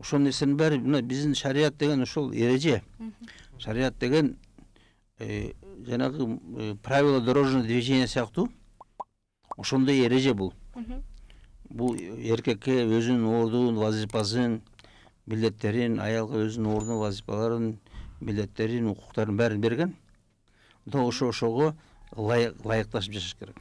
ошол нерсенин баары мына биздин шарият деген ошол эреже. Шариат деген жанагы правила дорожного движения сыяктуу ошондой эреже бул. Бул эркекке өзүнүн ордун, вазифасын, милдеттерин, аялга өзүнүн ордун, вазифаларын, милдеттерин, укуктарын баарын берген. Ошого ылайыкташып жашаш керек.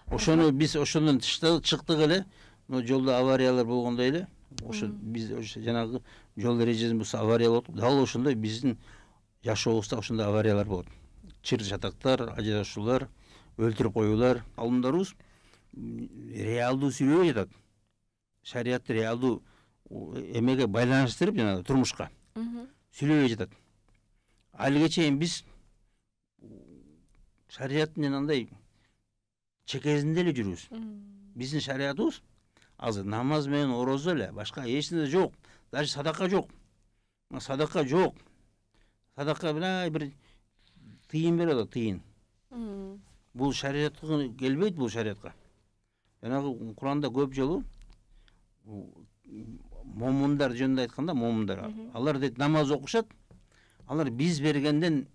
Ошону биз ошондон чыктык эле, жолдо авариялар болгондой эле. Ошо биз жанагы жол эрежесин бузса авария болот. Дал ошондой биздин жашообузда ошондой авариялар болот. Чыр чатактар, ажырашуулар, өлтүрүп коюулар. Алымдарыбыз реалдуу сүйлөбөй жатат. Шариатты реалдуу эмеге байланыштырып жанагы турмушка сүйлөбөй жатат. Алыга чейин биз шариат менен андай чекесинде эле жүрүбүз. Биздин шариатыбыз азыр намаз менен орозо эле, башка эч нерсе жок. Даже садака жок. Садака жок. Садака бир тыйын берет, тыйын. Бул шариатка келбейт, бул шариатка. Жанагы Куранда көп жолу момундар жөнүндө айтканда, момундар. Алар дейт намаз окушат. Алар биз бергенден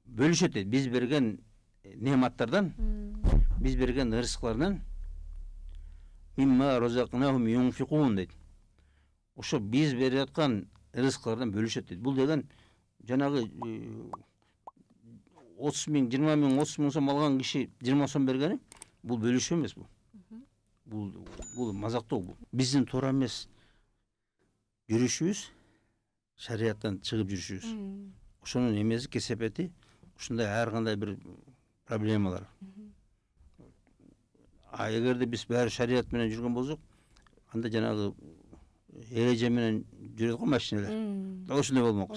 бөлүшөт дейт. Биз берген нематтардан, биз берген ырыскылардан мимма розакнахум юнфикун дейт. Ошо биз берип аткан ырыскылардан бөлүшөт дейт. Бул деген жанагы 30 миң, 20 миң, 30 миң сом алган киши 20 сом бергени бул бөлүшүү эмес бул. Бул мазактоо бул. Биздин туура эмес жүрүшүбүз шариаттан чыгып жүрүшүбүз. Ошонун эмеси кесепети ушундай ар кандай бир проблемалар. А эгерде биз баары шарият менен жүргөн болсок, анда жанагы эреже менен жүрөт го машиналар. Дал ошондой болмок.